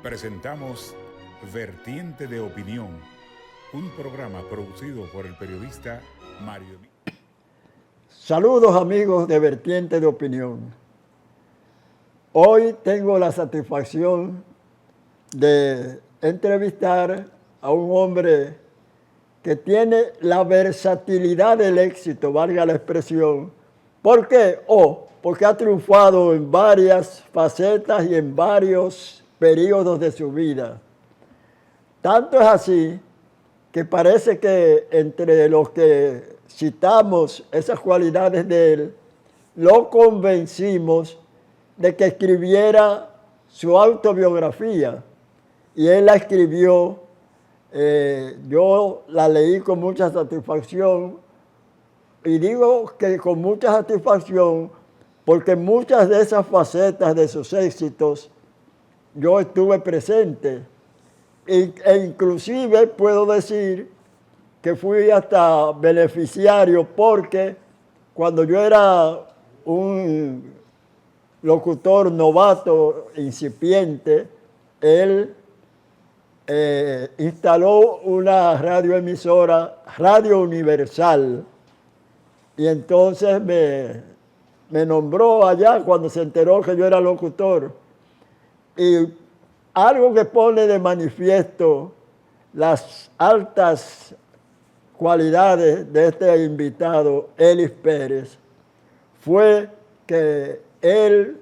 Presentamos Vertiente de Opinión, un programa producido por el periodista Mario. Saludos amigos de Vertiente de Opinión. Hoy tengo la satisfacción de entrevistar a un hombre que tiene la versatilidad del éxito, valga la expresión. ¿Por qué? Porque ha triunfado en varias facetas y en varios periodos de su vida. Tanto es así que parece que entre los que citamos esas cualidades de él, lo convencimos de que escribiera su autobiografía. Y él la escribió, yo la leí con mucha satisfacción, y digo que con mucha satisfacción porque muchas de esas facetas de sus éxitos yo estuve presente. E inclusive puedo decir que fui hasta beneficiario porque cuando yo era un locutor novato, incipiente, él instaló una radioemisora, Radio Universal, y entonces me nombró allá cuando se enteró que yo era locutor. Y algo que pone de manifiesto las altas cualidades de este invitado, Elis Pérez, fue que él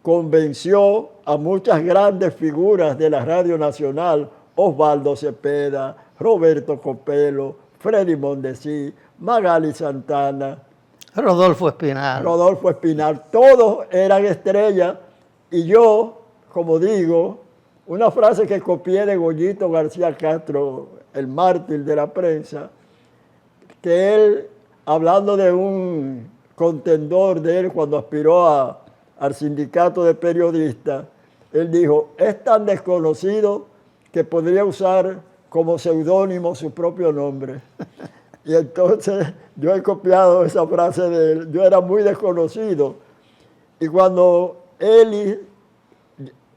convenció a muchas grandes figuras de la Radio Nacional, Osvaldo Cepeda, Roberto Copelo, Freddy Mondesí, Magali Santana, Rodolfo Espinal, todos eran estrellas. Y yo, como digo, una frase que copié de Goyito García Castro, el mártir de la prensa, que él, hablando de un contendor de él cuando aspiró al sindicato de periodistas, él dijo, es tan desconocido que podría usar como seudónimo su propio nombre. Y entonces yo he copiado esa frase de él. Yo era muy desconocido. Y cuando Eli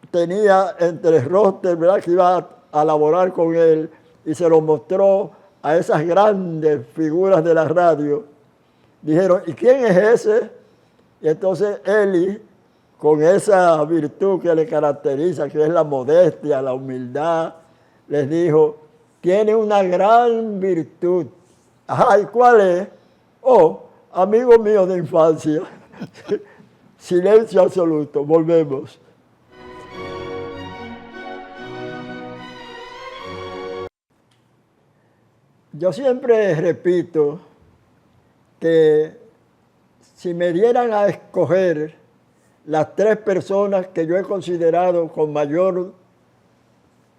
tenía entre el roster, ¿verdad?, que iba a laborar con él, y se lo mostró a esas grandes figuras de la radio, dijeron, ¿y quién es ese? Y entonces Eli, con esa virtud que le caracteriza, que es la modestia, la humildad, les dijo, tiene una gran virtud. Ajá, ¿y cuál es? Amigo mío de infancia. Silencio absoluto, volvemos. Yo siempre repito que si me dieran a escoger las tres personas que yo he considerado con mayor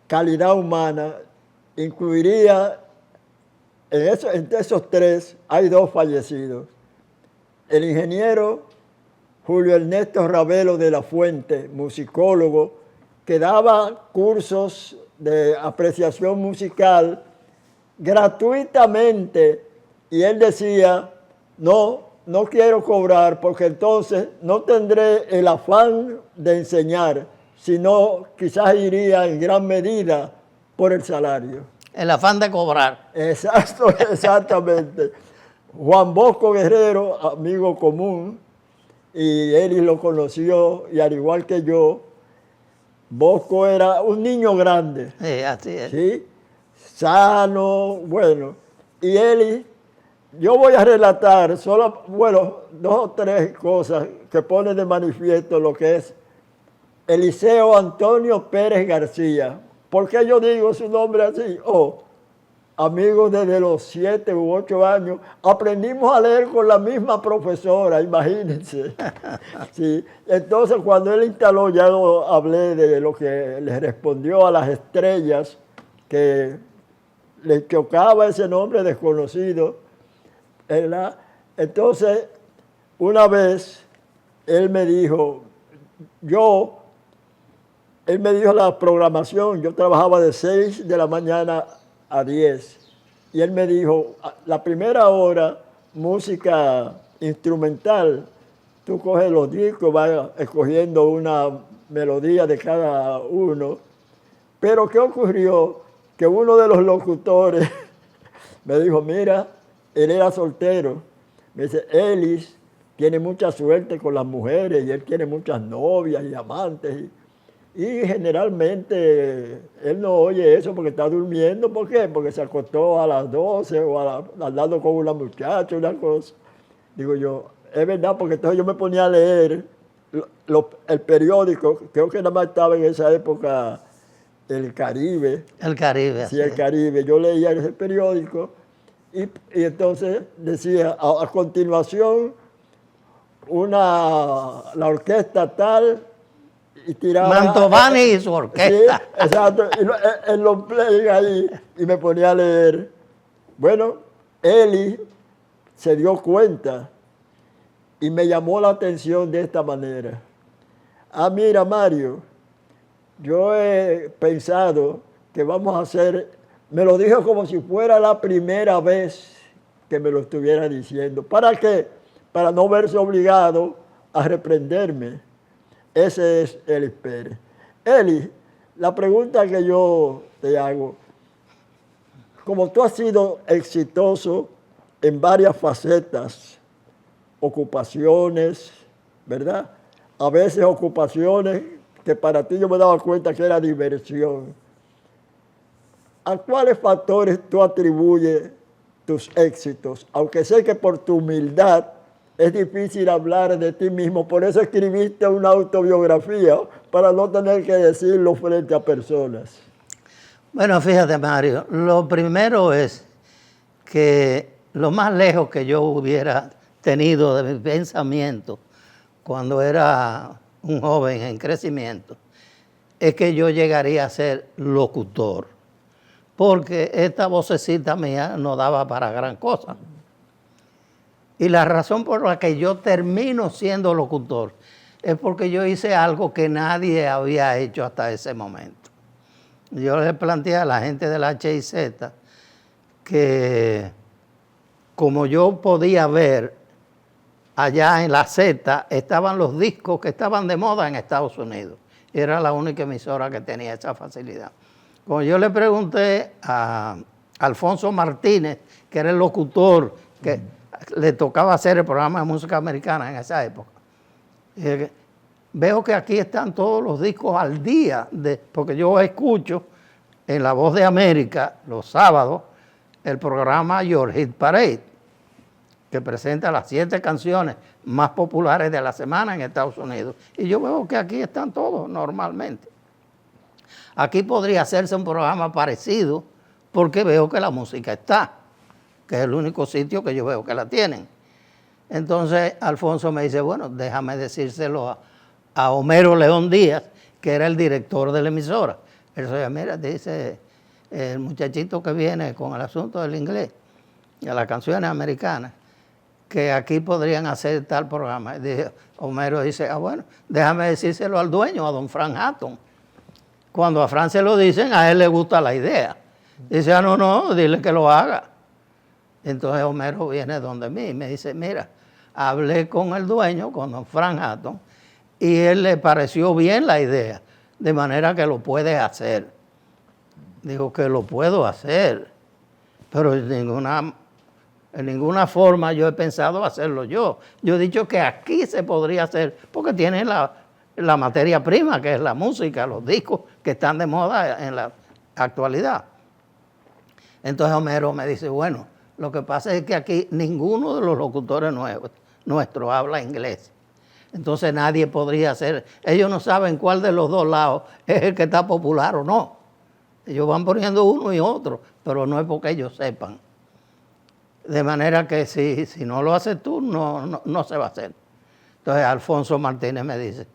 calidad humana, incluiría entre esos tres, hay dos fallecidos. El ingeniero Julio Ernesto Ravelo de la Fuente, musicólogo, que daba cursos de apreciación musical gratuitamente, y él decía, no quiero cobrar porque entonces no tendré el afán de enseñar, sino quizás iría en gran medida por el salario. El afán de cobrar. Exacto, exactamente. Juan Bosco Guerrero, amigo común, y él lo conoció, y al igual que yo, Bosco era un niño grande. Sí, así es. ¿Sí? Sano, bueno. Y Eli, yo voy a relatar solo, dos o tres cosas que ponen de manifiesto lo que es Eliseo Antonio Pérez García. ¿Por qué yo digo su nombre así? Amigos desde los 7 u 8 años, aprendimos a leer con la misma profesora, imagínense. Sí. Entonces, cuando él instaló, ya hablé de lo que le respondió a las estrellas, que le chocaba ese nombre desconocido, ¿verdad? Entonces, una vez, él me dijo la programación, yo trabajaba de 6 de la mañana a 10, y él me dijo, la primera hora, música instrumental, tú coges los discos, vas escogiendo una melodía de cada uno, Pero ¿qué ocurrió? Que uno de los locutores me dijo, mira, él era soltero. Me dice, Ellis tiene mucha suerte con las mujeres y él tiene muchas novias y amantes. Y generalmente él no oye eso porque está durmiendo. ¿Por qué? Porque se acostó a las 12 o andando con una muchacha, una cosa. Digo yo, es verdad, porque entonces yo me ponía a leer el periódico. Creo que nada más estaba en esa época El Caribe. El Caribe. Sí, El Caribe. Yo leía ese periódico y entonces decía, a continuación, la orquesta tal, y tiraba... Mantovani y su orquesta. Sí, exacto. Y en los play ahí, y me ponía a leer. Bueno, Eli se dio cuenta y me llamó la atención de esta manera. Ah, mira, Mario, yo he pensado que vamos a hacer... Me lo dijo como si fuera la primera vez que me lo estuviera diciendo. ¿Para qué? Para no verse obligado a reprenderme. Ese es Eli Pérez. Eli, la pregunta que yo te hago, como tú has sido exitoso en varias facetas, ocupaciones, ¿verdad? A veces ocupaciones que para ti yo me daba cuenta que era diversión. ¿A cuáles factores tú atribuyes tus éxitos? Aunque sé que por tu humildad es difícil hablar de ti mismo, por eso escribiste una autobiografía, para no tener que decirlo frente a personas. Bueno, fíjate, Mario, lo primero es que lo más lejos que yo hubiera tenido de mi pensamiento cuando era un joven en crecimiento es que yo llegaría a ser locutor, porque esta vocecita mía no daba para gran cosa. Y la razón por la que yo termino siendo locutor es porque yo hice algo que nadie había hecho hasta ese momento. Yo le planteé a la gente del HIZ que como yo podía ver allá en la Z estaban los discos que estaban de moda en Estados Unidos. Era la única emisora que tenía esa facilidad. Como yo le pregunté a Alfonso Martínez, que era el locutor que le tocaba hacer el programa de música americana en esa época, veo que aquí están todos los discos al día, porque yo escucho en La Voz de América los sábados el programa Your Hit Parade, que presenta las 7 canciones más populares de la semana en Estados Unidos. Y yo veo que aquí están todos normalmente. Aquí podría hacerse un programa parecido porque veo que la música está, que es el único sitio que yo veo que la tienen. Entonces Alfonso me dice, bueno, déjame decírselo a Homero León Díaz, que era el director de la emisora. Él dice, mira, dice el muchachito que viene con el asunto del inglés, y a las canciones americanas, que aquí podrían hacer tal programa. Y Homero dice, bueno, déjame decírselo al dueño, a don Frank Hatton. Cuando a Frank se lo dicen, a él le gusta la idea. Dice, no, dile que lo haga. Entonces Homero viene donde mí y me dice, mira, hablé con el dueño, con don Frank Hatton, y él le pareció bien la idea, de manera que lo puede hacer. Digo que lo puedo hacer, pero en ninguna forma yo he pensado hacerlo yo. Yo he dicho que aquí se podría hacer, porque tiene la materia prima, que es la música, los discos que están de moda en la actualidad. Entonces Homero me dice, bueno, lo que pasa es que aquí ninguno de los locutores nuestros habla inglés. Entonces nadie podría hacer, ellos no saben cuál de los dos lados es el que está popular o no. Ellos van poniendo uno y otro, pero no es porque ellos sepan. De manera que si no lo haces tú, no se va a hacer. Entonces Alfonso Martínez me dice,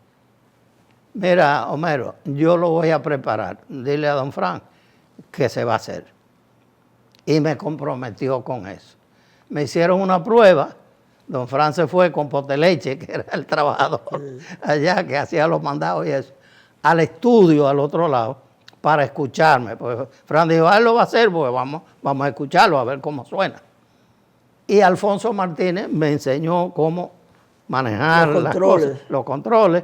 mira, Homero, yo lo voy a preparar. Dile a don Frank que se va a hacer. Y me comprometió con eso. Me hicieron una prueba. Don Frank se fue con Poteleche, que era el trabajador allá, que hacía los mandados y eso, al estudio al otro lado para escucharme. Pues Frank dijo, él lo va a hacer, pues vamos a escucharlo, a ver cómo suena. Y Alfonso Martínez me enseñó cómo manejar los controles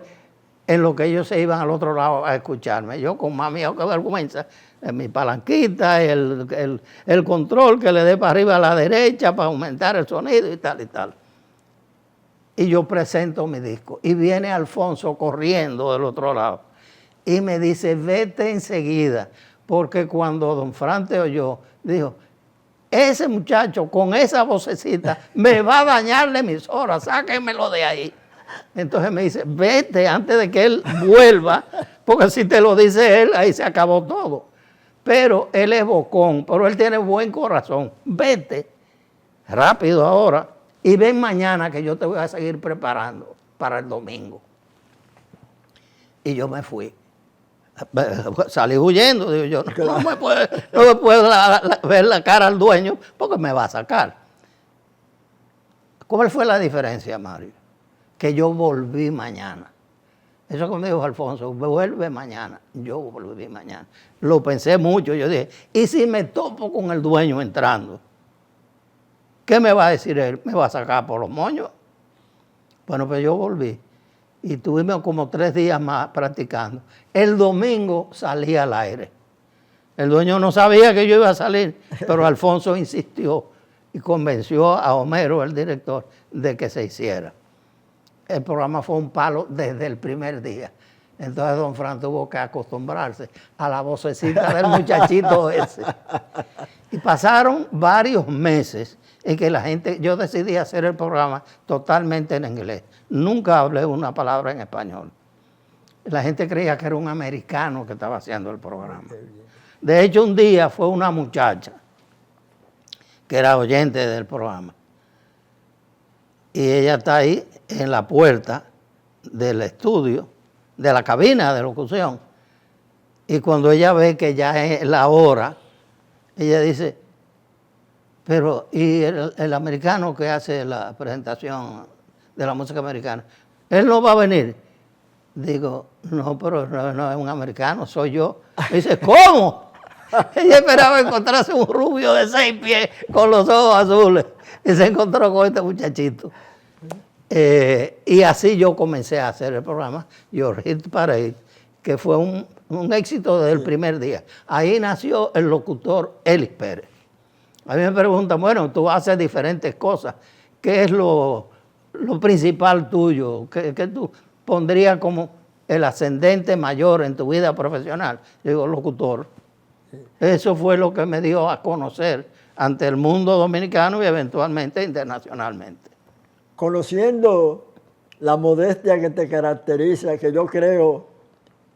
en lo que ellos se iban al otro lado a escucharme. Yo con más miedo que vergüenza, en mi palanquita, el control que le dé para arriba a la derecha para aumentar el sonido y tal y tal. Y yo presento mi disco y viene Alfonso corriendo del otro lado y me dice, vete enseguida, porque cuando don Fran te oyó, dijo, ese muchacho con esa vocecita me va a dañar la emisora, sáquenmelo de ahí. Entonces me dice, vete antes de que él vuelva, porque si te lo dice él, ahí se acabó todo. Pero él es bocón, pero él tiene buen corazón. Vete rápido ahora y ven mañana que yo te voy a seguir preparando para el domingo. Y yo me fui. Salí huyendo, digo yo, no me puedo ver la cara al dueño porque me va a sacar. ¿Cuál fue la diferencia, Mario? Que yo volví mañana. Eso que me dijo Alfonso, vuelve mañana. Yo volví mañana. Lo pensé mucho, yo dije, ¿y si me topo con el dueño entrando? ¿Qué me va a decir él? ¿Me va a sacar por los moños? Bueno, pues yo volví. Y tuvimos como 3 días más practicando. El domingo salí al aire. El dueño no sabía que yo iba a salir, pero Alfonso insistió y convenció a Homero, el director, de que se hiciera. El programa fue un palo desde el primer día. Entonces don Fran tuvo que acostumbrarse a la vocecita del muchachito ese. Y pasaron varios meses en que la gente, yo decidí hacer el programa totalmente en inglés. Nunca hablé una palabra en español. La gente creía que era un americano que estaba haciendo el programa. De hecho, un día fue una muchacha que era oyente del programa. Y ella está ahí en la puerta del estudio, de la cabina de locución. Y cuando ella ve que ya es la hora, ella dice, pero ¿y el americano que hace la presentación de la música americana? ¿Él no va a venir? Digo, no, pero no es un americano, soy yo. Me dice, ¿cómo? Ella esperaba encontrarse un rubio de 6 pies con los ojos azules y se encontró con este muchachito. Y así yo comencé a hacer el programa Your Hit Parade, que fue un éxito desde el primer día. Ahí nació el locutor Elis Pérez. A mí me preguntan, bueno, tú haces diferentes cosas. ¿Qué es lo principal tuyo? ¿Qué tú pondrías como el ascendente mayor en tu vida profesional? Yo digo, locutor. Eso fue lo que me dio a conocer ante el mundo dominicano y eventualmente internacionalmente. Conociendo la modestia que te caracteriza, que yo creo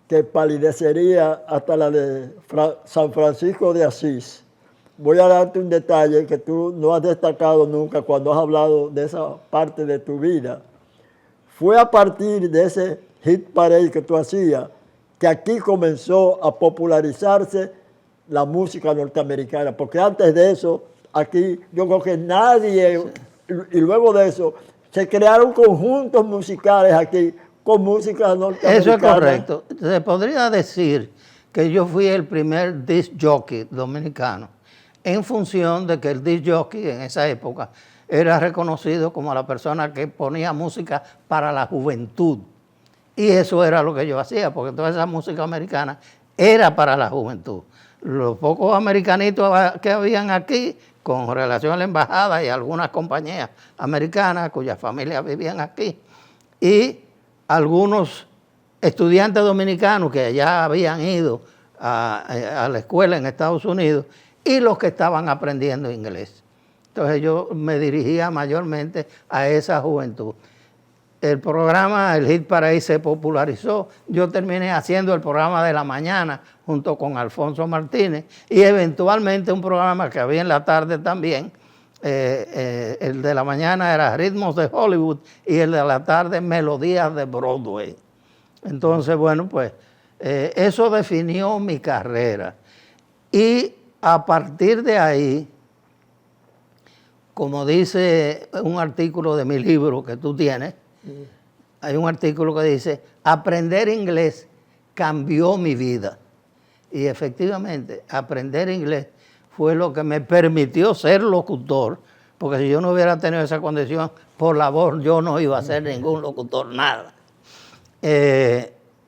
que palidecería hasta la de San Francisco de Asís, voy a darte un detalle que tú no has destacado nunca cuando has hablado de esa parte de tu vida. Fue a partir de ese hit parade que tú hacías que aquí comenzó a popularizarse la música norteamericana, porque antes de eso, aquí yo creo que nadie, y luego de eso, se crearon conjuntos musicales aquí con música norteamericana. Eso es correcto. Se podría decir que yo fui el primer disc jockey dominicano, en función de que el disc jockey en esa época era reconocido como la persona que ponía música para la juventud. Y eso era lo que yo hacía, porque toda esa música americana era para la juventud. Los pocos americanitos que habían aquí, con relación a la embajada y algunas compañías americanas cuyas familias vivían aquí, y algunos estudiantes dominicanos que ya habían ido a la escuela en Estados Unidos y los que estaban aprendiendo inglés. Entonces yo me dirigía mayormente a esa juventud. El programa, el Hit Parade, se popularizó. Yo terminé haciendo el programa de la mañana junto con Alfonso Martínez y eventualmente un programa que había en la tarde también. El de la mañana era Ritmos de Hollywood y el de la tarde Melodías de Broadway. Entonces, bueno, pues eso definió mi carrera. Y a partir de ahí, como dice un artículo de mi libro que tú tienes, hay un artículo que dice, aprender inglés cambió mi vida. Y efectivamente, aprender inglés fue lo que me permitió ser locutor, porque si yo no hubiera tenido esa condición, por la voz yo no iba a ser ningún locutor, nada.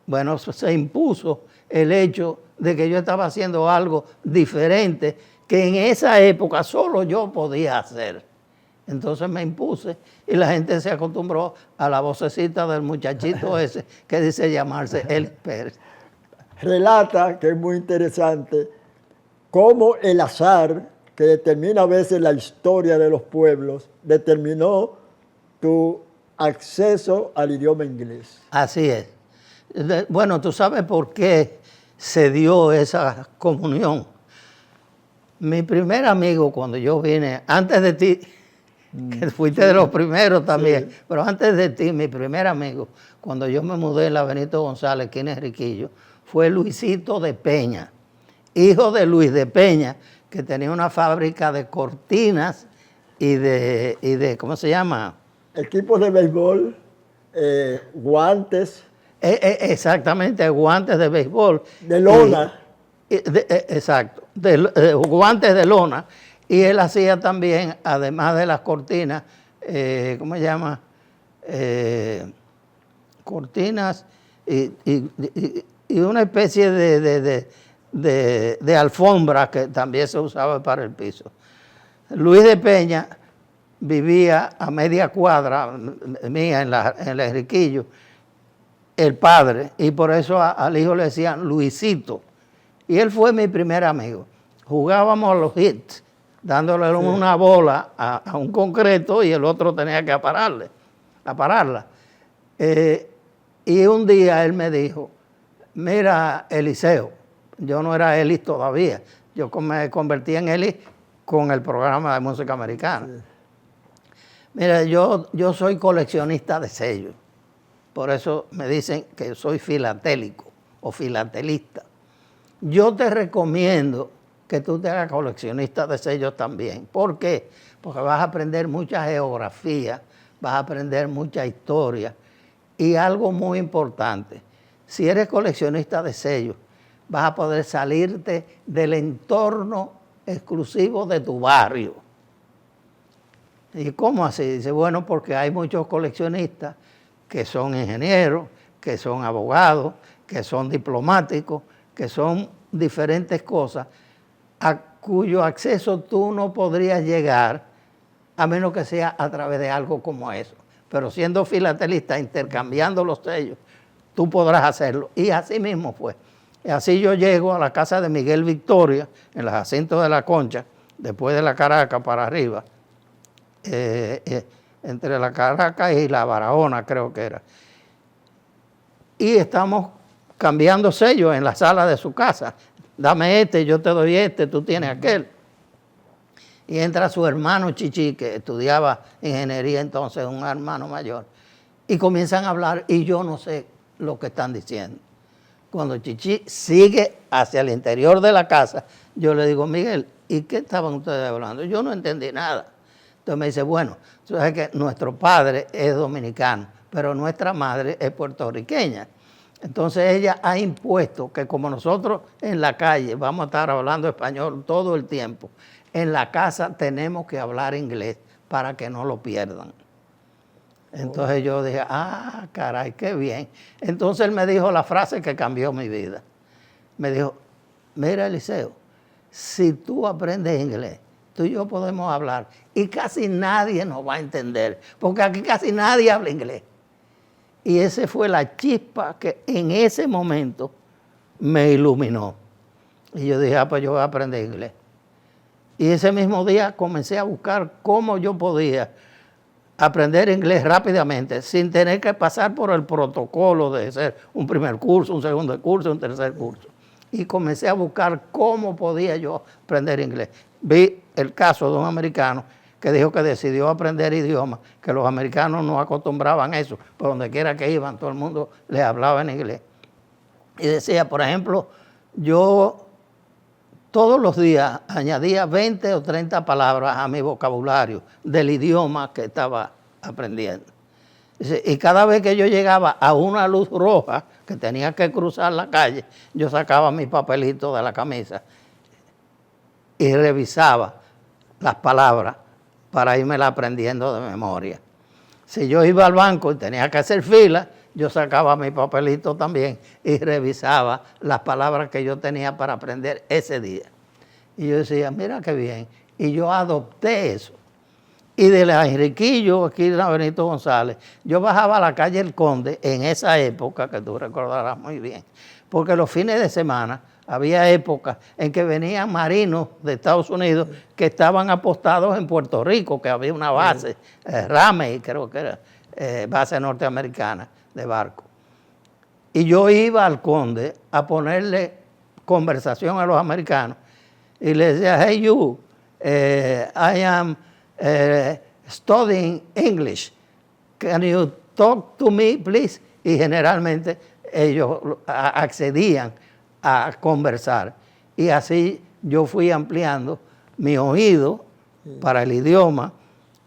Bueno, se impuso el hecho de que yo estaba haciendo algo diferente que en esa época solo yo podía hacer. Entonces me impuse y la gente se acostumbró a la vocecita del muchachito ese que dice llamarse Ellis Pérez. Relata, que es muy interesante, cómo el azar, que determina a veces la historia de los pueblos, determinó tu acceso al idioma inglés. Así es. Bueno, tú sabes por qué se dio esa comunión. Mi primer amigo cuando yo vine, antes de ti, que fuiste de los primeros también, pero antes de ti, mi primer amigo, cuando yo me mudé en la Benito González, aquí en Enriquillo, fue Luisito de Peña, hijo de Luis de Peña, que tenía una fábrica de cortinas y de ¿cómo se llama? Equipos de béisbol, guantes. Exactamente, guantes de béisbol. De lona. Exacto, guantes de lona. Y él hacía también, además de las cortinas, ¿cómo se llama? Cortinas y una especie de alfombra que también se usaba para el piso. Luis de Peña vivía a media cuadra mía en el Enriquillo, el padre, y por eso al hijo le decían Luisito. Y él fue mi primer amigo. Jugábamos a los hits, dándole una bola a un concreto y el otro tenía que pararla. Y un día él me dijo, mira, Eliseo, yo no era Elis todavía, yo me convertí en Elis con el programa de música americana. Sí. Mira, yo soy coleccionista de sellos, por eso me dicen que soy filatélico o filatelista. Yo te recomiendo que tú te hagas coleccionista de sellos también. ¿Por qué? Porque vas a aprender mucha geografía, vas a aprender mucha historia y algo muy importante, si eres coleccionista de sellos, vas a poder salirte del entorno exclusivo de tu barrio. ¿Y cómo así? Dice, bueno, porque hay muchos coleccionistas que son ingenieros, que son abogados, que son diplomáticos, que son diferentes cosas, a cuyo acceso tú no podrías llegar a menos que sea a través de algo como eso. Pero siendo filatelista, intercambiando los sellos, tú podrás hacerlo. Y así mismo fue. Y así yo llego a la casa de Miguel Victoria, en los Jacintos de la Concha, después de la Caracas para arriba, entre la Caracas y la Barahona creo que era. Y estamos cambiando sellos en la sala de su casa. Dame este, yo te doy este, tú tienes aquel. Y entra su hermano Chichi, que estudiaba ingeniería entonces, un hermano mayor, y comienzan a hablar y yo no sé lo que están diciendo. Cuando Chichi sigue hacia el interior de la casa, yo le digo, Miguel, ¿y qué estaban ustedes hablando? Yo no entendí nada. Entonces me dice, bueno, tú sabes que nuestro padre es dominicano, pero nuestra madre es puertorriqueña. Entonces ella ha impuesto que como nosotros en la calle vamos a estar hablando español todo el tiempo, en la casa tenemos que hablar inglés para que no lo pierdan. Entonces yo dije, caray, qué bien. Entonces él me dijo la frase que cambió mi vida. Me dijo, mira Eliseo, si tú aprendes inglés, tú y yo podemos hablar y casi nadie nos va a entender, porque aquí casi nadie habla inglés. Y esa fue la chispa que en ese momento me iluminó. Y yo dije, pues yo voy a aprender inglés. Y ese mismo día comencé a buscar cómo yo podía aprender inglés rápidamente, sin tener que pasar por el protocolo de hacer un primer curso, un segundo curso, un tercer curso. Y comencé a buscar cómo podía yo aprender inglés. Vi el caso de un americano que dijo que decidió aprender idiomas, que los americanos no acostumbraban a eso, por donde quiera que iban, todo el mundo les hablaba en inglés. Y decía, por ejemplo, yo todos los días añadía 20 o 30 palabras a mi vocabulario del idioma que estaba aprendiendo. Y cada vez que yo llegaba a una luz roja, que tenía que cruzar la calle, yo sacaba mi papelito de la camisa y revisaba las palabras para irme aprendiendo de memoria. Si yo iba al banco y tenía que hacer fila, yo sacaba mi papelito también y revisaba las palabras que yo tenía para aprender ese día. Y yo decía, mira qué bien. Y yo adopté eso. Y de la Enriquillo, aquí en la Benito González, yo bajaba a la calle El Conde en esa época, que tú recordarás muy bien, porque los fines de semana había épocas en que venían marinos de Estados Unidos que estaban apostados en Puerto Rico, que había una base, Ramey, creo que era, base norteamericana de barco. Y yo iba al Conde a ponerle conversación a los americanos y les decía, hey you, I am studying English. Can you talk to me, please? Y generalmente ellos accedían a conversar. Y así yo fui ampliando mi oído para el idioma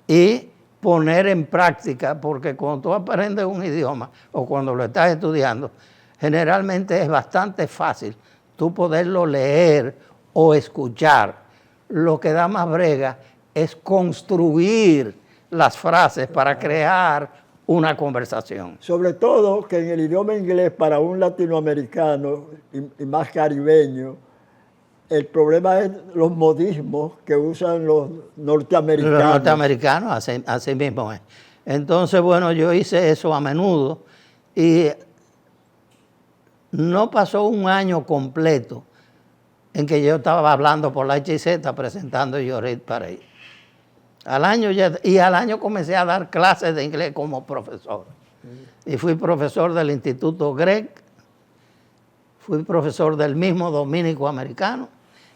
y poner en práctica, porque cuando tú aprendes un idioma o cuando lo estás estudiando, generalmente es bastante fácil tú poderlo leer o escuchar. Lo que da más brega es construir las frases para crear una conversación. Sobre todo que en el idioma inglés para un latinoamericano y más caribeño, el problema es los modismos que usan los norteamericanos. Los norteamericanos, así mismo es. Entonces, bueno, yo hice eso a menudo y no pasó un año completo en que yo estaba hablando por la HZ presentando Yorhit Parade. Al año comencé a dar clases de inglés como profesor. Y fui profesor del Instituto Gregg, fui profesor del mismo Dominico Americano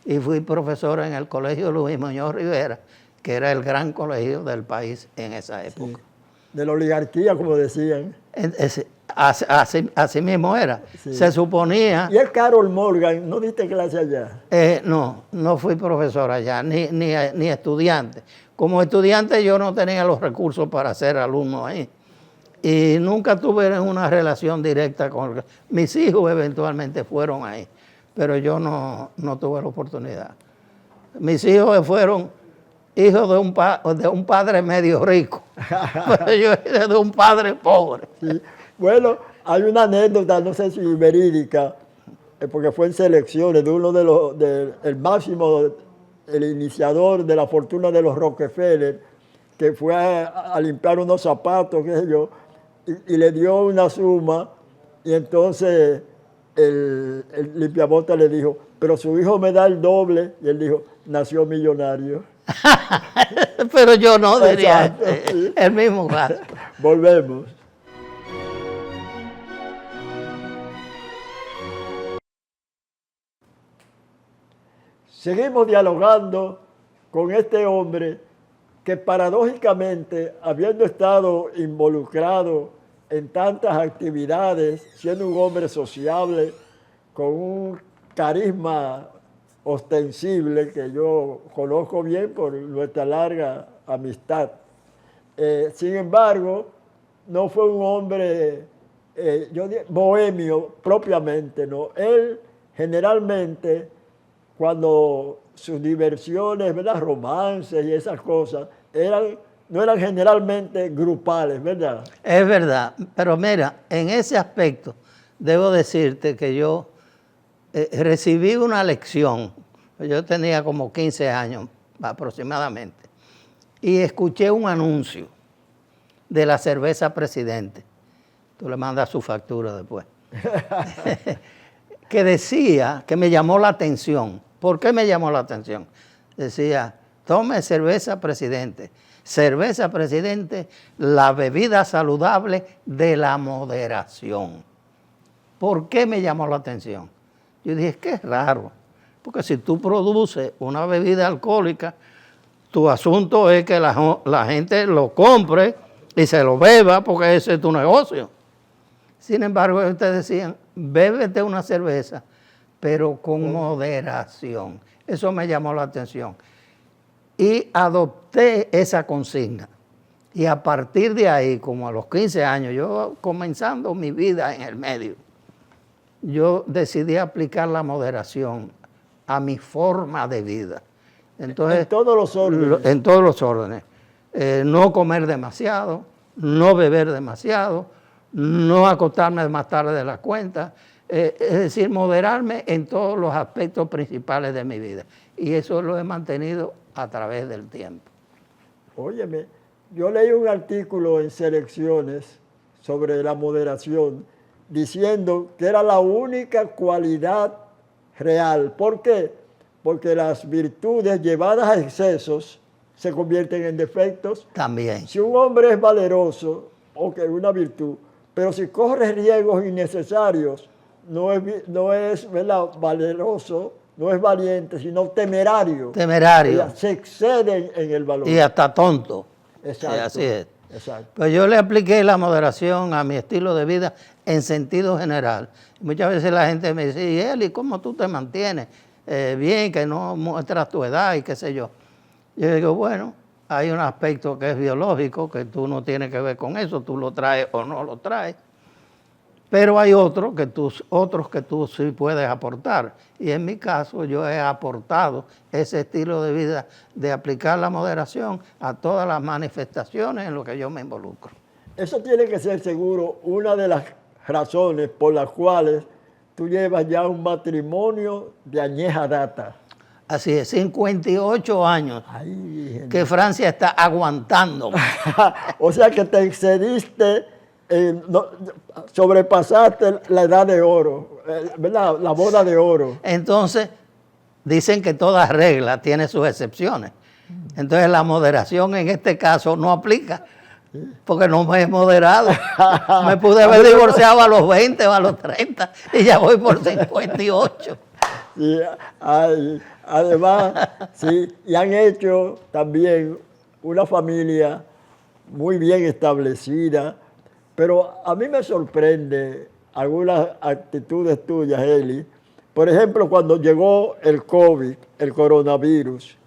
y fui profesor en el Colegio Luis Muñoz Rivera, que era el gran colegio del país en esa época. Sí. De la oligarquía, como decían. Así mismo era. Sí. Se suponía... ¿Y el Carol Morgan, no diste clase allá? No fui profesor allá, ni estudiante. Como estudiante yo no tenía los recursos para ser alumno ahí. Y nunca tuve una relación directa con... Mis hijos eventualmente fueron ahí, pero yo no tuve la oportunidad. Mis hijos fueron hijos de un padre medio rico, pero yo era de un padre pobre. Sí. Bueno, hay una anécdota, no sé si verídica, porque fue en selecciones de uno el máximo, el iniciador de la fortuna de los Rockefeller, que fue a limpiar unos zapatos, qué sé yo, y le dio una suma, y entonces el limpiabotas le dijo, pero su hijo me da el doble, y él dijo, nació millonario. Pero yo no diría. Exacto, sí. El mismo caso. Volvemos. Seguimos dialogando con este hombre que paradójicamente, habiendo estado involucrado en tantas actividades, siendo un hombre sociable, con un carisma ostensible que yo conozco bien por nuestra larga amistad. Sin embargo, no fue un hombre bohemio propiamente, no. Él generalmente, cuando sus diversiones, ¿verdad?, romances y esas cosas, no eran generalmente grupales, ¿verdad? Es verdad, pero mira, en ese aspecto debo decirte que yo recibí una lección, yo tenía como 15 años aproximadamente, y escuché un anuncio de la cerveza Presidente, tú le mandas su factura después, que decía, que me llamó la atención. ¿Por qué me llamó la atención? Decía, tome cerveza Presidente. Cerveza Presidente, la bebida saludable de la moderación. ¿Por qué me llamó la atención? Yo dije, es que es raro, porque si tú produces una bebida alcohólica, tu asunto es que la gente lo compre y se lo beba, porque ese es tu negocio. Sin embargo, ustedes decían, bébete una cerveza, pero con moderación. Eso me llamó la atención. Y adopté esa consigna. Y a partir de ahí, como a los 15 años, yo comenzando mi vida en el medio, yo decidí aplicar la moderación a mi forma de vida. Entonces, en todos los órdenes. En todos los órdenes. No comer demasiado, no beber demasiado, no acostarme más tarde de la cuenta, es decir, moderarme en todos los aspectos principales de mi vida. Y eso lo he mantenido a través del tiempo. Óyeme, yo leí un artículo en Selecciones sobre la moderación, diciendo que era la única cualidad real. ¿Por qué? Porque las virtudes llevadas a excesos se convierten en defectos. También. Si un hombre es valeroso, ok, una virtud, pero si corre riesgos innecesarios, no es ¿verdad? Valeroso, no es valiente, sino temerario. Temerario. Se exceden en el valor. Y hasta tonto. Exacto. Así es. Exacto. Pues yo le apliqué la moderación a mi estilo de vida en sentido general. Muchas veces la gente me dice, y Eli, ¿cómo tú te mantienes? Bien, que no muestras tu edad y qué sé yo. Yo digo, bueno, hay un aspecto que es biológico, que tú no tienes que ver con eso, tú lo traes o no lo traes. Pero hay otros que tú sí puedes aportar. Y en mi caso yo he aportado ese estilo de vida de aplicar la moderación a todas las manifestaciones en lo que yo me involucro. Eso tiene que ser seguro una de las razones por las cuales tú llevas ya un matrimonio de añeja data. Así es, 58 años que Francia está aguantando. O sea que te excediste, sobrepasaste la edad de oro, ¿verdad? La boda de oro. Entonces, dicen que toda regla tiene sus excepciones. Entonces, la moderación en este caso no aplica, porque no me he moderado. Me pude haber divorciado a los 20 o a los 30 y ya voy por 58. Sí, además, sí, y han hecho también una familia muy bien establecida, pero a mí me sorprende algunas actitudes tuyas, Eli. Por ejemplo, cuando llegó el COVID, el coronavirus,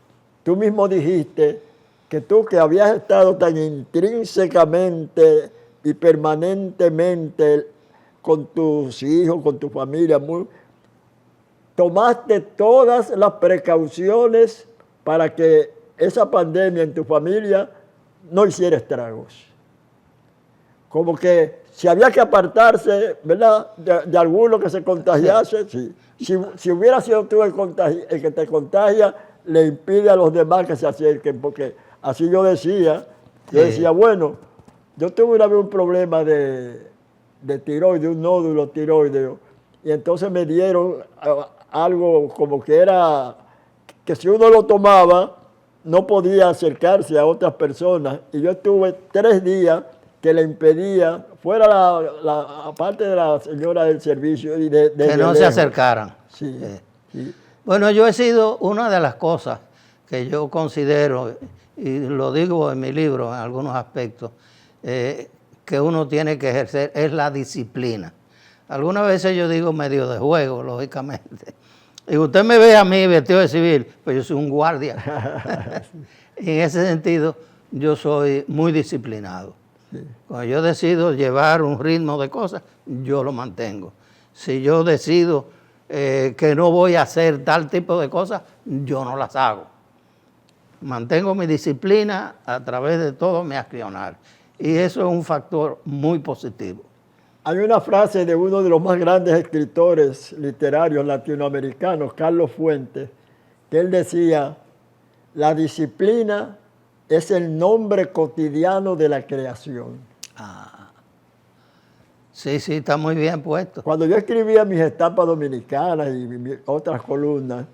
tú mismo dijiste que tú que habías estado tan intrínsecamente y permanentemente con tus hijos, con tu familia, tomaste todas las precauciones para que esa pandemia en tu familia no hiciera estragos. Como que si había que apartarse, ¿verdad?, de alguno que se contagiase, sí. Si hubiera sido tú el que te contagia, le impide a los demás que se acerquen, porque así yo decía, bueno, yo tuve una vez un problema de tiroides, un nódulo tiroideo, y entonces me dieron algo como que era, que si uno lo tomaba, no podía acercarse a otras personas. Y yo estuve 3 días que le impedía, fuera la parte de la señora del servicio. Y que no se acercaran. Sí, sí. Bueno, yo he sido una de las cosas que yo considero, y lo digo en mi libro en algunos aspectos, que uno tiene que ejercer, es la disciplina. Algunas veces yo digo medio de juego, lógicamente. Y usted me ve a mí vestido de civil, pues yo soy un guardia. Y en ese sentido, yo soy muy disciplinado. Sí. Cuando yo decido llevar un ritmo de cosas, yo lo mantengo. Si yo decido que no voy a hacer tal tipo de cosas, yo no las hago. Mantengo mi disciplina a través de todo mi accionar. Y eso es un factor muy positivo. Hay una frase de uno de los más grandes escritores literarios latinoamericanos, Carlos Fuentes, que él decía, la disciplina es el nombre cotidiano de la creación. Sí, está muy bien puesto. Cuando yo escribía mis estampas dominicanas y otras columnas,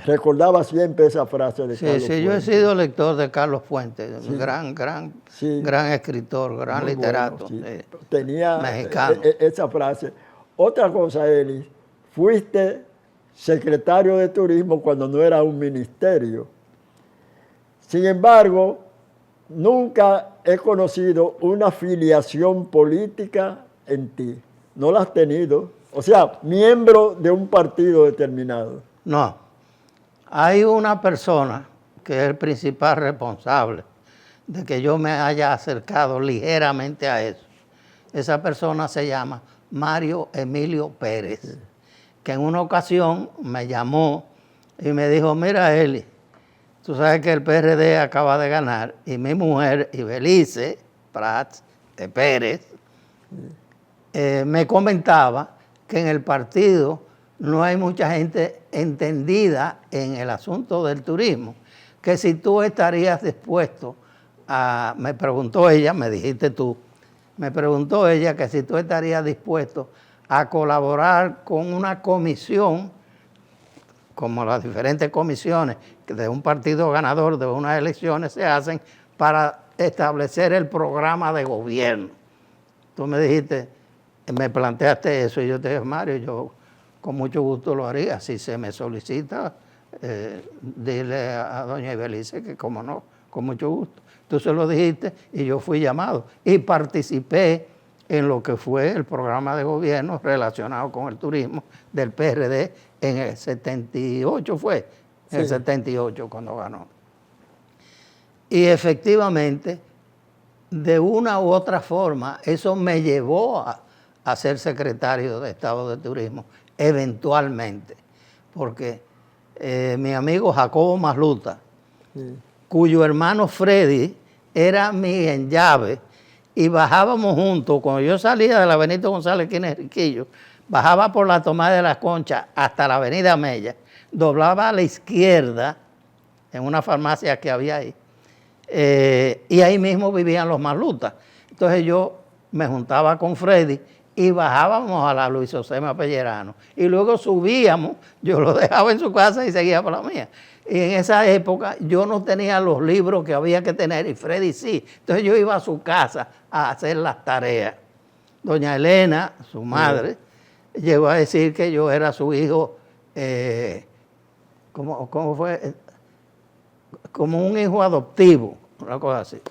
recordaba siempre esa frase de Carlos Fuentes. Yo he sido lector de Carlos Fuentes, gran escritor, gran muy literato. Bueno, tenía mexicano. Esa frase. Otra cosa, Eli, fuiste secretario de turismo cuando no era un ministerio. Sin embargo, nunca he conocido una filiación política en ti. No la has tenido. O sea, miembro de un partido determinado. No. Hay una persona que es el principal responsable de que yo me haya acercado ligeramente a eso. Esa persona se llama Mario Emilio Pérez, que en una ocasión me llamó y me dijo, mira Eli, tú sabes que el PRD acaba de ganar y mi mujer, Ibelice Prats de Pérez, me comentaba que en el partido no hay mucha gente entendida en el asunto del turismo, que si tú estarías dispuesto a, me preguntó ella, me dijiste tú, me preguntó ella que si tú estarías dispuesto a colaborar con una comisión, como las diferentes comisiones que de un partido ganador de unas elecciones se hacen para establecer el programa de gobierno. Tú me dijiste, me planteaste eso y yo te dije, Mario, yo con mucho gusto lo haría. Si se me solicita, dile a doña Ibelice que como no, con mucho gusto. Tú se lo dijiste y yo fui llamado y participé en lo que fue el programa de gobierno relacionado con el turismo del PRD en el 78 fue, en el 78 cuando ganó. Y efectivamente, de una u otra forma, eso me llevó a ser secretario de Estado de Turismo, eventualmente, porque mi amigo Jacobo Masluta, cuyo hermano Freddy era mi enllave, y bajábamos juntos, cuando yo salía de la Benito González Quines Riquillo, bajaba por la Tomás de las Conchas hasta la Avenida Mella, doblaba a la izquierda, en una farmacia que había ahí, y ahí mismo vivían los Maslutas. Entonces yo me juntaba con Freddy y bajábamos a la Luis José Pellerano. Y luego subíamos, yo lo dejaba en su casa y seguía por la mía. Y en esa época yo no tenía los libros que había que tener y Freddy sí. Entonces yo iba a su casa a hacer las tareas. Doña Elena, su madre, llegó a decir que yo era su hijo, ¿cómo fue? Como un hijo adoptivo, una cosa así.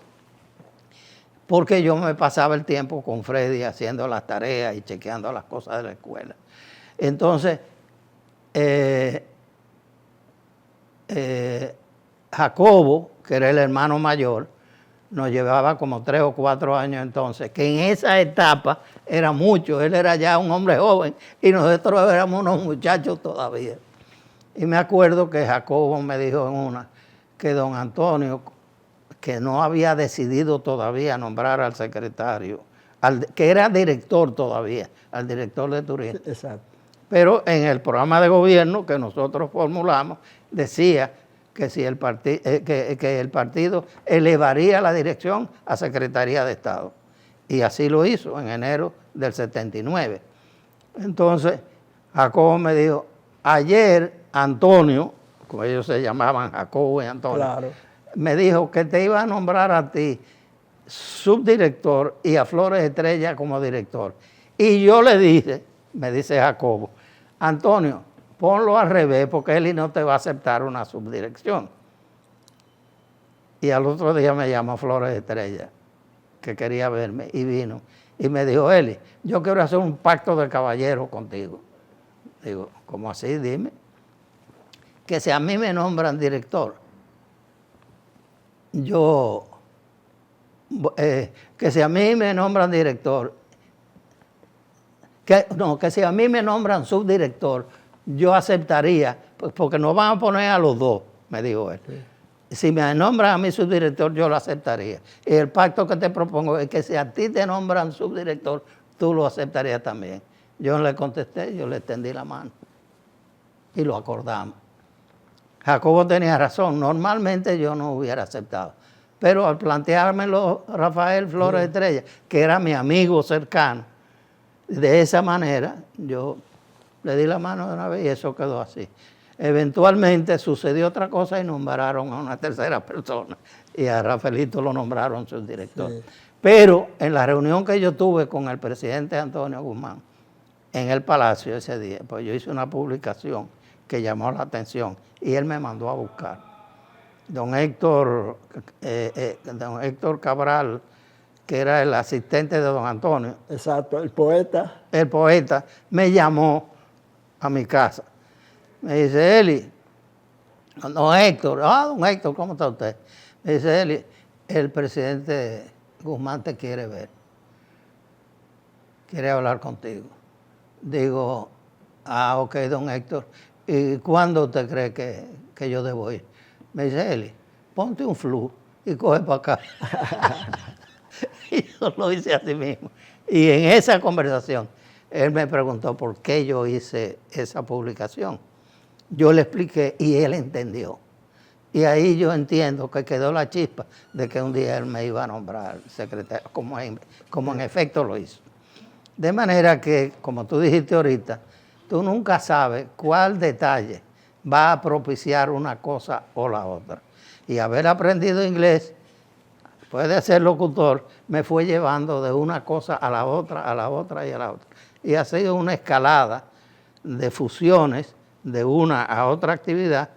Porque yo me pasaba el tiempo con Freddy haciendo las tareas y chequeando las cosas de la escuela. Entonces, Jacobo, que era el hermano mayor, nos llevaba como 3 o 4 años entonces, que en esa etapa era mucho, él era ya un hombre joven y nosotros éramos unos muchachos todavía. Y me acuerdo que Jacobo me dijo en una que don Antonio, que no había decidido todavía nombrar al secretario, que era director todavía, al director de turismo. Exacto. Pero en el programa de gobierno que nosotros formulamos, decía que si el partido elevaría la dirección a Secretaría de Estado. Y así lo hizo en enero del 79. Entonces, Jacobo me dijo, ayer Antonio, como ellos se llamaban Jacobo y Antonio, Claro, me dijo que te iba a nombrar a ti subdirector y a Flores Estrella como director. Y yo le dije, me dice Jacobo, Antonio, ponlo al revés porque Eli no te va a aceptar una subdirección. Y al otro día me llamó Flores Estrella, que quería verme, y vino. Y me dijo, Eli, yo quiero hacer un pacto de caballero contigo. Digo, ¿cómo así? Dime. Que si a mí me nombran director, que si a mí me nombran director, que si a mí me nombran subdirector, yo aceptaría, porque no van a poner a los dos, me dijo él. Sí. Si me nombran a mí subdirector, yo lo aceptaría. Y el pacto que te propongo es que si a ti te nombran subdirector, tú lo aceptarías también. Yo le contesté, yo le tendí la mano y lo acordamos. Jacobo tenía razón, normalmente yo no hubiera aceptado. Pero al planteármelo Rafael Flores Estrella, que era mi amigo cercano, de esa manera yo le di la mano de una vez y eso quedó así. Eventualmente sucedió otra cosa y nombraron a una tercera persona y a Rafaelito lo nombraron subdirector. Sí. Pero en la reunión que yo tuve con el presidente Antonio Guzmán en el Palacio ese día, pues yo hice una publicación que llamó la atención y él me mandó a buscar. Don Héctor Cabral, que era el asistente de don Antonio. Exacto, el poeta. El poeta me llamó a mi casa. Me dice, Eli, don Héctor, don Héctor, ¿cómo está usted? Me dice, Eli, el presidente Guzmán te quiere ver. Quiere hablar contigo. Digo, ok, don Héctor, ¿y cuándo usted cree que yo debo ir? Me dice, Eli, ponte un flu y coge para acá. Y yo lo hice así mismo. Y en esa conversación, él me preguntó por qué yo hice esa publicación. Yo le expliqué y él entendió. Y ahí yo entiendo que quedó la chispa de que un día él me iba a nombrar secretario, como en efecto lo hizo. De manera que, como tú dijiste ahorita, tú nunca sabes cuál detalle va a propiciar una cosa o la otra. Y haber aprendido inglés, puede ser locutor, me fue llevando de una cosa a la otra, a la otra y a la otra. Y ha sido una escalada de fusiones de una a otra actividad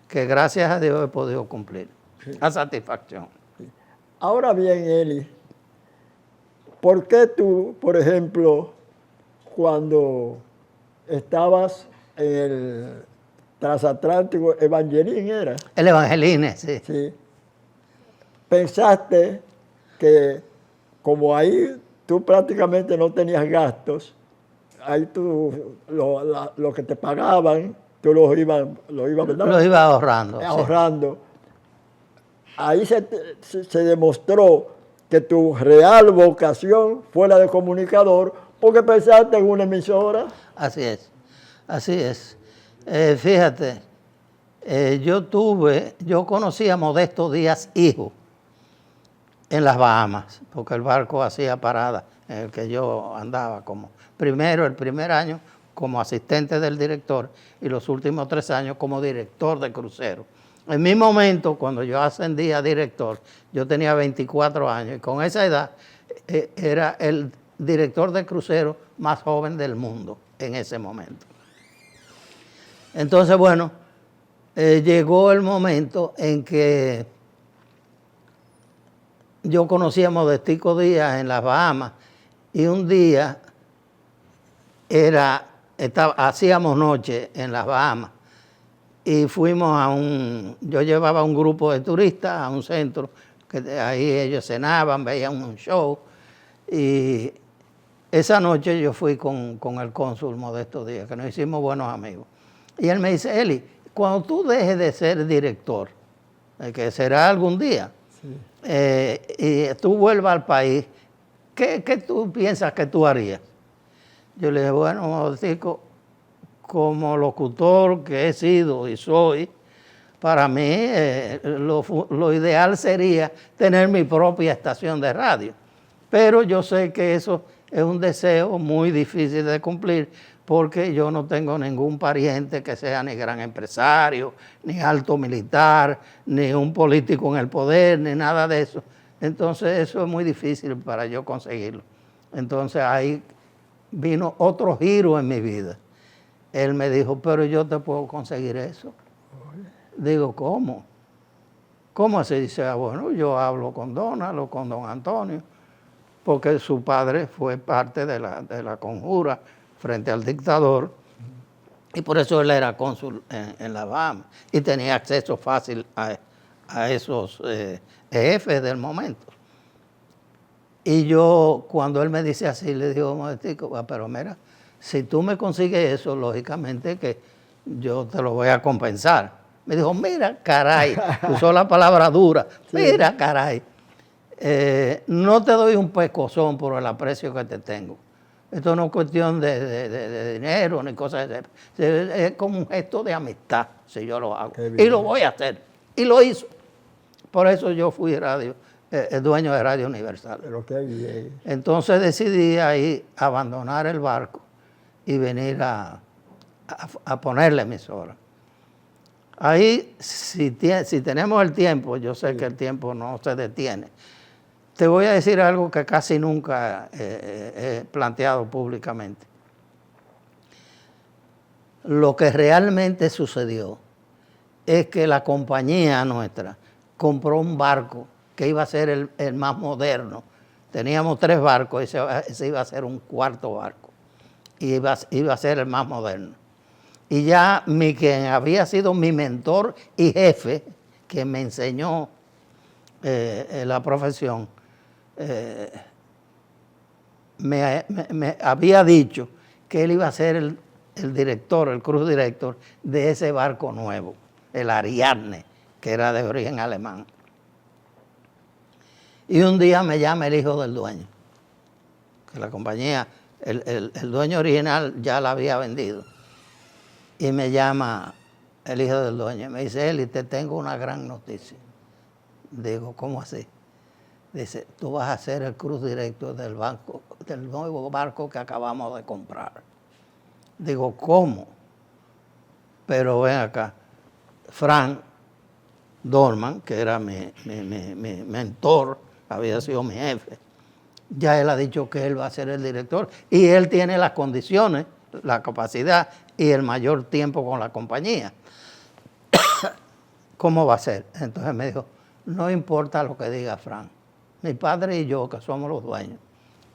que gracias a Dios he podido cumplir a satisfacción. Ahora bien, Eli, ¿por qué tú, por ejemplo, cuando estabas en el transatlántico Evangelín, era? El Evangelín, sí. Sí. Pensaste que como ahí tú prácticamente no tenías gastos, ahí tú lo que te pagaban, tú lo ibas, ¿verdad? Lo iba ahorrando. Ahorrando. Sí. Ahí se demostró que tu real vocación fue la de comunicador, porque pensaste en una emisora. Así es, así es. Fíjate, yo conocí a Modesto Díaz Hijo en las Bahamas, porque el barco hacía parada en el que yo andaba el primer año como asistente del director y los últimos 3 años como director de crucero. En mi momento, cuando yo ascendí a director, yo tenía 24 años y con esa edad era el director de crucero más joven del mundo en ese momento. Entonces, bueno, llegó el momento en que yo conocí a Modestico Díaz en las Bahamas y un día hacíamos noche en las Bahamas y fuimos yo llevaba un grupo de turistas a un centro, que ahí ellos cenaban, veían un show y esa noche yo fui con el cónsul Modesto Díaz, que nos hicimos buenos amigos. Y él me dice, Eli, cuando tú dejes de ser director, que será algún día, y tú vuelvas al país, ¿qué tú piensas que tú harías? Yo le dije, bueno, Modestico, como locutor que he sido y soy, para mí lo ideal sería tener mi propia estación de radio. Pero yo sé que eso es un deseo muy difícil de cumplir porque yo no tengo ningún pariente que sea ni gran empresario, ni alto militar, ni un político en el poder, ni nada de eso. Entonces eso es muy difícil para yo conseguirlo. Entonces ahí vino otro giro en mi vida. Él me dijo, pero yo te puedo conseguir eso. Digo, ¿cómo? ¿Cómo así? Dice, bueno, yo hablo con Donald o con don Antonio, porque su padre fue parte de la conjura frente al dictador, y por eso él era cónsul en la Bahamas, y tenía acceso fácil a esos jefes del momento. Y yo, cuando él me dice así, le digo, Modestico, pero mira, si tú me consigues eso, lógicamente que yo te lo voy a compensar. Me dijo, mira, caray, usó la palabra dura, mira, caray, no te doy un pescozón por el aprecio que te tengo. Esto no es cuestión de dinero ni cosas de eso. Es como un gesto de amistad, si yo lo hago. Y lo voy a hacer. Y lo hizo. Por eso yo fui el dueño de Radio Universal. Pero qué bien. Entonces decidí ahí abandonar el barco y venir a poner la emisora. Ahí, si tenemos el tiempo, yo sé que el tiempo no se detiene, te voy a decir algo que casi nunca he planteado públicamente. Lo que realmente sucedió es que la compañía nuestra compró un barco que iba a ser el más moderno. Teníamos 3 barcos y ese iba a ser un 4º barco. Y iba a ser el más moderno. Y ya quien había sido mi mentor y jefe, que me enseñó la profesión, me había dicho que él iba a ser el director, el cruise director de ese barco nuevo, el Ariadne, que era de origen alemán. Y un día me llama el hijo del dueño, que la compañía, el dueño original ya la había vendido. Y me llama el hijo del dueño y me dice, Eli, te tengo una gran noticia. Digo, ¿cómo así? Dice, tú vas a ser el cruz directo del nuevo barco que acabamos de comprar. Digo, ¿cómo? Pero ven acá, Frank Dorman, que era mi mentor, había sido mi jefe, ya él ha dicho que él va a ser el director y él tiene las condiciones, la capacidad y el mayor tiempo con la compañía. ¿Cómo va a ser? Entonces me dijo, no importa lo que diga Frank, mi padre y yo, que somos los dueños,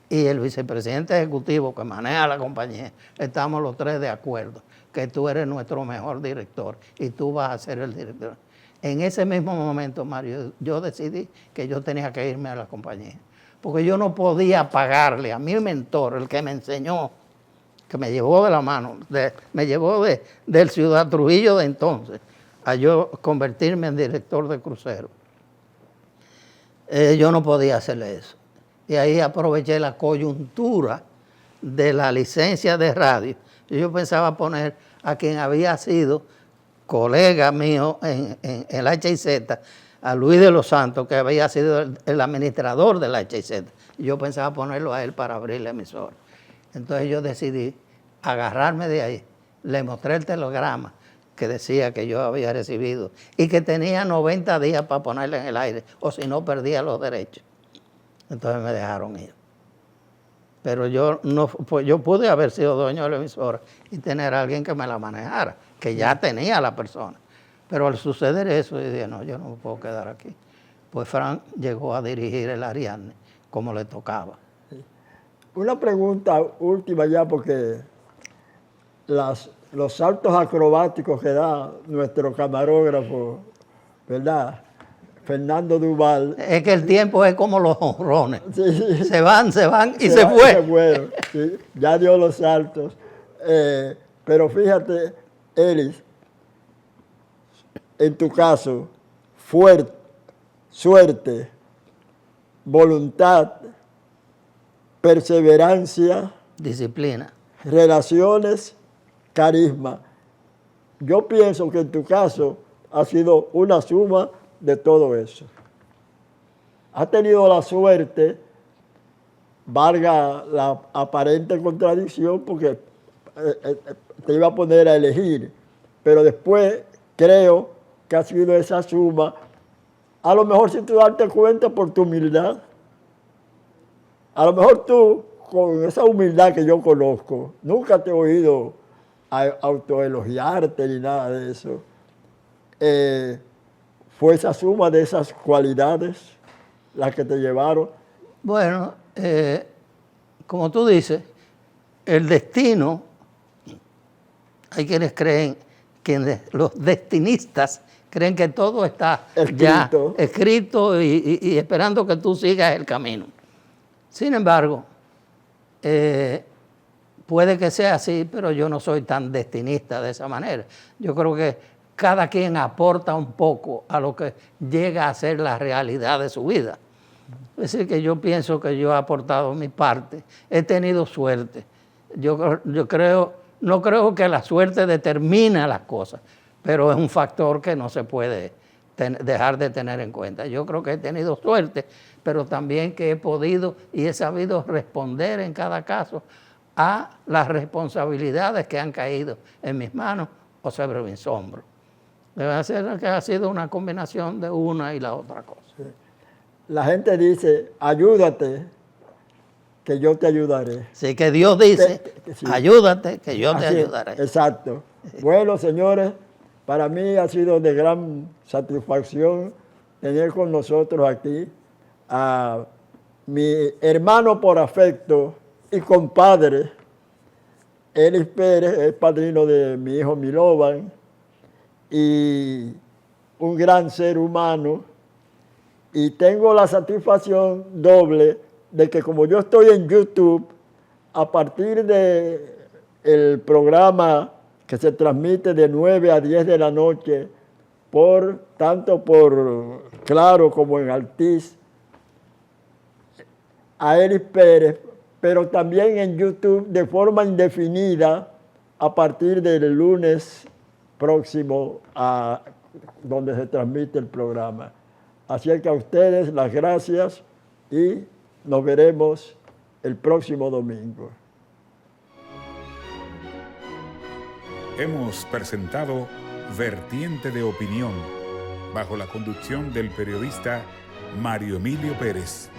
y el vicepresidente ejecutivo que maneja la compañía, estamos los tres de acuerdo que tú eres nuestro mejor director y tú vas a ser el director. En ese mismo momento, Mario, yo decidí que yo tenía que irme a la compañía, porque yo no podía pagarle a mi mentor, el que me enseñó, que me llevó de la mano, me llevó del Ciudad Trujillo de entonces, a yo convertirme en director de crucero. Yo no podía hacerle eso. Y ahí aproveché la coyuntura de la licencia de radio. Yo pensaba poner a quien había sido colega mío en el HIZ, a Luis de los Santos, que había sido el administrador del HIZ. Yo pensaba ponerlo a él para abrir la emisora. Entonces yo decidí agarrarme de ahí. Le mostré el telegrama que decía que yo había recibido y que tenía 90 días para ponerle en el aire, o si no perdía los derechos. Entonces me dejaron ir. Pero yo pude haber sido dueño de la emisora y tener a alguien que me la manejara, que ya tenía la persona. Pero al suceder eso, yo dije, no, yo no me puedo quedar aquí. Pues Frank llegó a dirigir el Ariadne como le tocaba. Una pregunta última ya, porque los saltos acrobáticos que da nuestro camarógrafo, ¿verdad?, Fernando Duval. Es que el tiempo es como los honrones. Sí. Se van y se fueron. Sí, ya dio los saltos. Pero fíjate, Elis, en tu caso, suerte, voluntad, perseverancia, disciplina, relaciones, carisma. Yo pienso que en tu caso ha sido una suma de todo eso. Has tenido la suerte, valga la aparente contradicción, porque te iba a poner a elegir, pero después creo que ha sido esa suma, a lo mejor sin tú darte cuenta por tu humildad. A lo mejor tú, con esa humildad que yo conozco, nunca te he oído autoelogiarte ni nada de eso. ¿Fue esa suma de esas cualidades las que te llevaron? Bueno, como tú dices, el destino, hay quienes creen, los destinistas creen que todo está ya escrito y esperando que tú sigas el camino. Sin embargo, puede que sea así, pero yo no soy tan destinista de esa manera. Yo creo que cada quien aporta un poco a lo que llega a ser la realidad de su vida. Es decir, que yo pienso que yo he aportado mi parte, he tenido suerte. Yo no creo que la suerte determine las cosas, pero es un factor que no se puede dejar de tener en cuenta. Yo creo que he tenido suerte, pero también que he podido y he sabido responder en cada caso a las responsabilidades que han caído en mis manos o sobre mis hombros. Debe ser que ha sido una combinación de una y la otra cosa. Sí. La gente dice, ayúdate, que yo te ayudaré. Sí, que Dios dice, sí, ayúdate, que yo te ayudaré. Exacto. Bueno, señores, para mí ha sido de gran satisfacción tener con nosotros aquí a mi hermano por afecto y compadre, Elis Pérez, es padrino de mi hijo Milovan, y un gran ser humano, y tengo la satisfacción doble de que como yo estoy en YouTube, a partir del programa que se transmite de 9 a 10 de la noche, tanto por Claro como en Altiz, a Elis Pérez pero también en YouTube de forma indefinida a partir del lunes próximo a donde se transmite el programa. Así que a ustedes las gracias y nos veremos el próximo domingo. Hemos presentado Vertiente de Opinión, bajo la conducción del periodista Mario Emilio Pérez.